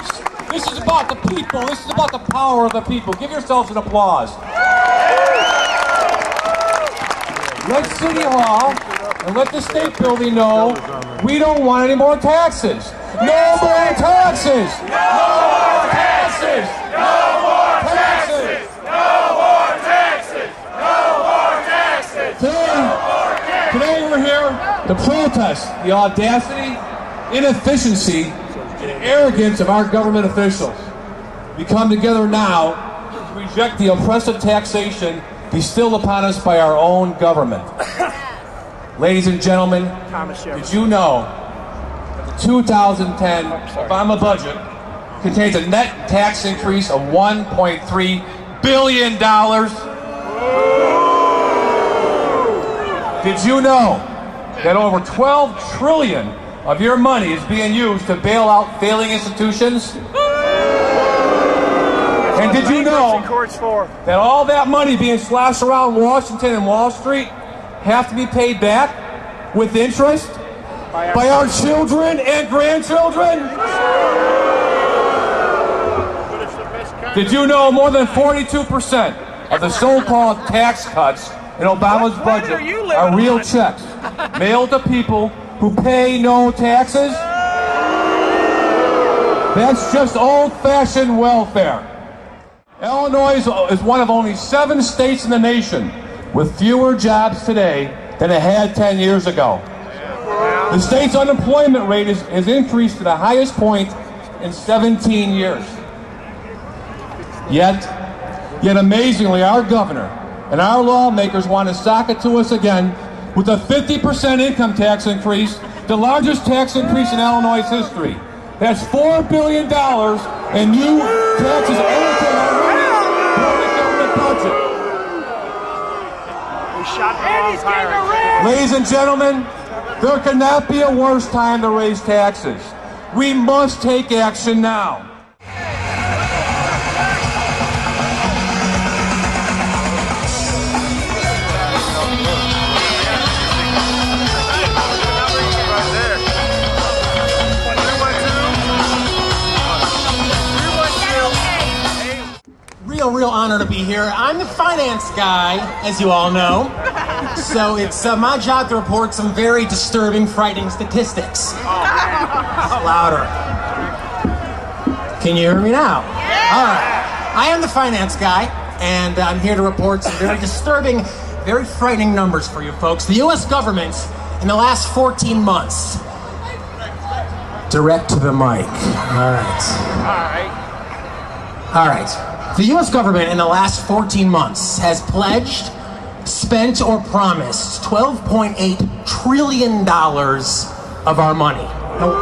troops. This is about the people. This is about the power of the people. Give yourselves an applause. Let City Hall and let the State Building know we don't want any more taxes. No more taxes! No more taxes! No more taxes! No more taxes! No more taxes! Today we're here to protest the audacity, inefficiency, and arrogance of our government officials. We come together now to reject the oppressive taxation bestilled upon us by our own government. Ladies and gentlemen, did you know that the 2010 Obama budget contains a net tax increase of $1.3 billion? Did you know that over $12 trillion of your money is being used to bail out failing institutions? And did you know that all that money being slashed around Washington and Wall Street have to be paid back with interest by our children and grandchildren? Did you know more than 42% of the so-called tax cuts in Obama's budget are real checks mailed to people who pay no taxes? That's just old-fashioned welfare. Illinois is one of only 7 states in the nation with fewer jobs today than it had 10 years ago. The state's unemployment rate has increased to the highest point in 17 years. Yet amazingly, our governor and our lawmakers want to sock it to us again with a 50% income tax increase, the largest tax increase in Illinois' history. That's $4 billion in new taxes allocated already for the government budget. Ladies and gentlemen, there cannot be a worse time to raise taxes. We must take action now. Real honor to be here. I'm the finance guy, as you all know. So it's my job to report some very disturbing, frightening statistics. Louder. Can you hear me now? All right. I am the finance guy, and I'm here to report some very disturbing, very frightening numbers for you folks. The U.S. government, in the last 14 months, direct to the mic. All right. The U.S. government in the last 14 months has pledged, spent, or promised $12.8 trillion of our money. Now,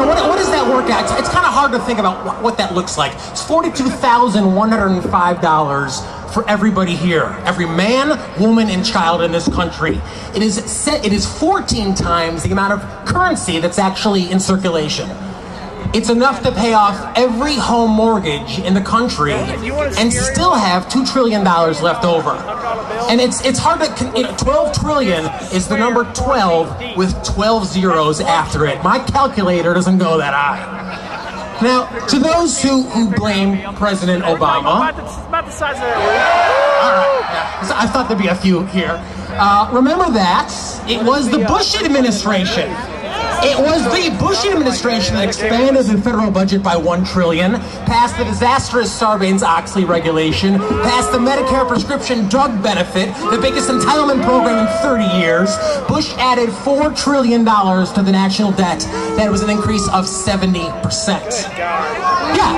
what does that work out? It's kind of hard to think about what that looks like. It's $42,105 for everybody here, every man, woman, and child in this country. It is 14 times the amount of currency that's actually in circulation. It's enough to pay off every home mortgage in the country and still have $2 trillion left over. And it's hard to, 12 trillion is the number 12 with 12 zeros after it. My calculator doesn't go that high. Now, to those who blame President Obama, about the size of that. All right, yeah. I thought there'd be a few here. Remember that it was the Bush administration. It was the Bush administration that expanded the federal budget by $1 trillion, passed the disastrous Sarbanes-Oxley regulation, passed the Medicare prescription drug benefit, the biggest entitlement program in 30 years. Bush added $4 trillion to the national debt. That was an increase of 70%. Yeah,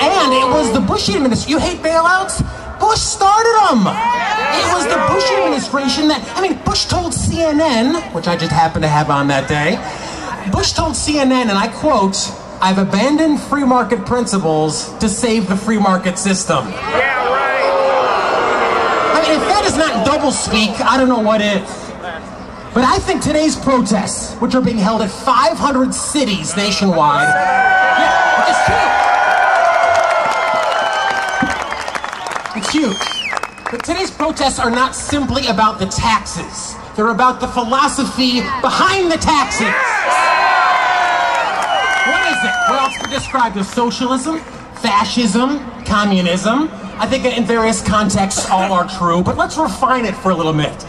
and it was the Bush administration. You hate bailouts? Bush started them. It was the Bush administration that, Bush told CNN, which I just happened to have on that day, Bush told CNN, and I quote, "I've abandoned free market principles to save the free market system." Yeah, right. If that is not doublespeak, I don't know what is. But I think today's protests, which are being held at 500 cities nationwide, it's huge. But today's protests are not simply about the taxes. They're about the philosophy behind the taxes. What is it? Well, it's described as socialism, fascism, communism. I think in various contexts all are true, but let's refine it for a little bit.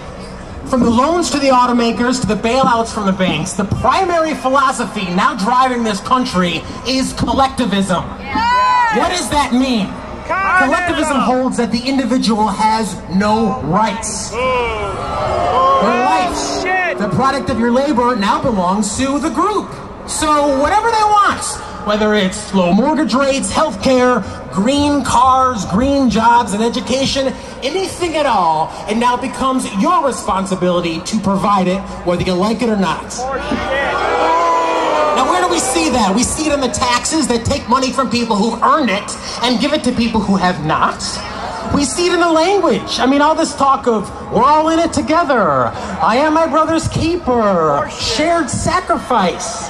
From the loans to the automakers to the bailouts from the banks, the primary philosophy now driving this country is collectivism. What does that mean? Collectivism holds that the individual has no rights. Your life, the product of your labor, now belongs to the group. So whatever they want, whether it's low mortgage rates, healthcare, green cars, green jobs, and education, anything at all, it now becomes your responsibility to provide it, whether you like it or not. Now, where do we see that? We see it in the taxes that take money from people who've earned it and give it to people who have not. We see it in the language. I mean, all this talk of, we're all in it together, I am my brother's keeper, shared sacrifice.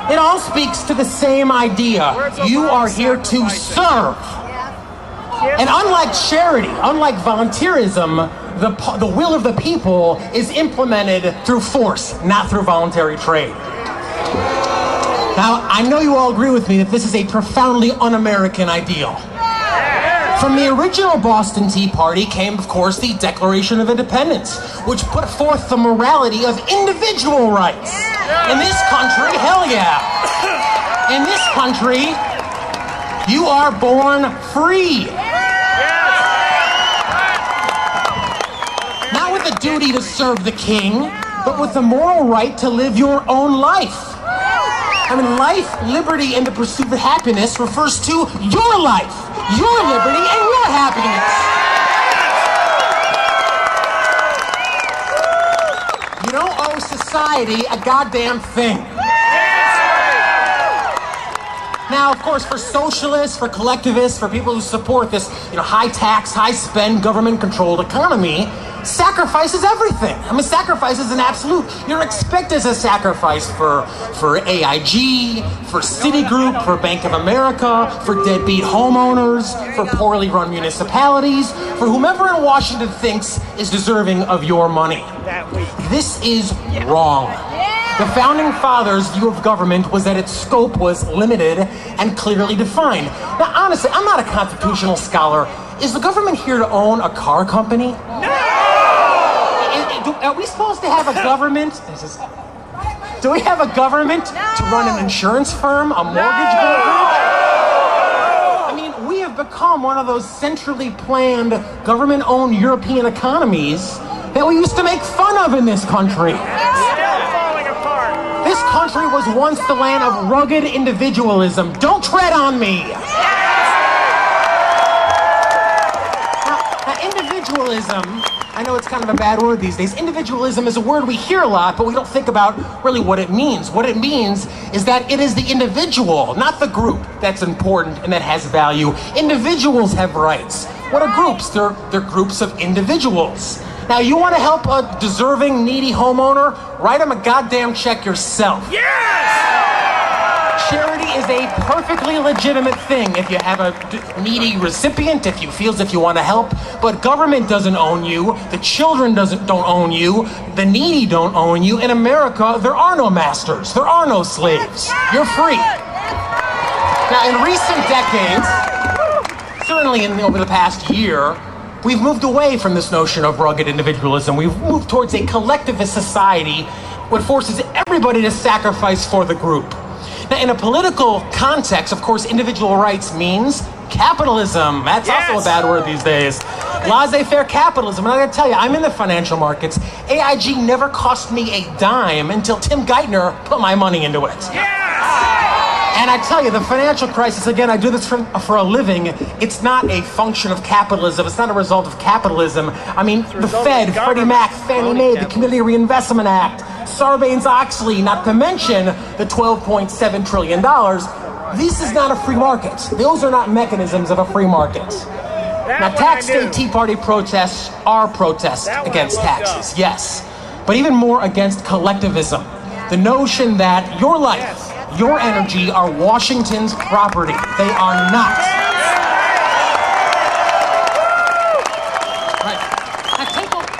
It all speaks to the same idea. You are here to serve. And unlike charity, unlike volunteerism, the will of the people is implemented through force, not through voluntary trade. Now, I know you all agree with me that this is a profoundly un-American ideal. From the original Boston Tea Party came, of course, the Declaration of Independence, which put forth the morality of individual rights. In this country, hell yeah. In this country, you are born free. Not with the duty to serve the king, but with the moral right to live your own life. I mean, life, liberty, and the pursuit of happiness refers to your life, your liberty, and your happiness. You don't owe society a goddamn thing. Now, of course, for socialists, for collectivists, for people who support this, high tax, high spend, government-controlled economy, sacrifice is everything. I mean, sacrifice is an absolute. You're expected to sacrifice for AIG, for Citigroup, for Bank of America, for deadbeat homeowners, for poorly run municipalities, for whomever in Washington thinks is deserving of your money. This is wrong. The Founding Fathers' view of government was that its scope was limited and clearly defined. Now, honestly, I'm not a constitutional scholar. Is the government here to own a car company? No! Are we supposed to have a government? Do we have a government to run an insurance firm, a mortgage broker? I mean, we have become one of those centrally planned, government-owned European economies that we used to make fun of in this country. This country was once the land of rugged individualism. Don't tread on me. Now, individualism, I know it's kind of a bad word these days. Individualism is a word we hear a lot, but we don't think about really what it means. What it means is that it is the individual, not the group, that's important and that has value. Individuals have rights. What are groups? They're groups of individuals. Now, you want to help a deserving, needy homeowner? Write him a goddamn check yourself. Yes! Charity is a perfectly legitimate thing if you have a needy recipient, if you feel as if you want to help. But government doesn't own you. The children don't own you. The needy don't own you. In America, there are no masters. There are no slaves. You're free. Now, in recent decades, certainly over the past year, we've moved away from this notion of rugged individualism. We've moved towards a collectivist society which forces everybody to sacrifice for the group. Now, in a political context, of course, individual rights means capitalism. That's also a bad word these days. Laissez-faire capitalism. And I gotta tell you, I'm in the financial markets. AIG never cost me a dime until Tim Geithner put my money into it. And I tell you, the financial crisis, again, I do this for a living, it's not a function of capitalism. It's not a result of capitalism. I mean, the Fed, Freddie Mac, Fannie Mae, the Community Reinvestment Act, Sarbanes-Oxley, not to mention the $12.7 trillion. This is not a free market. Those are not mechanisms of a free market. Now, tax day Tea Party protests are protests against taxes, yes. But even more against collectivism. The notion that your life, your energy are Washington's property. They are not. Right. Now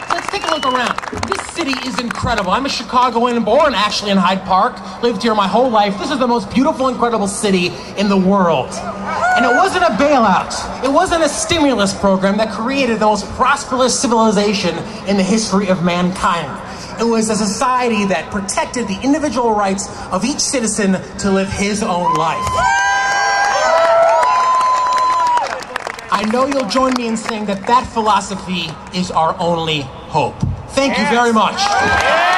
let's take a look around. This city is incredible. I'm a Chicagoan, born actually in Hyde Park, lived here my whole life. This is the most beautiful, incredible city in the world. And it wasn't a bailout. It wasn't a stimulus program that created the most prosperous civilization in the history of mankind. It was a society that protected the individual rights of each citizen to live his own life. I know you'll join me in saying that that philosophy is our only hope. Thank you very much.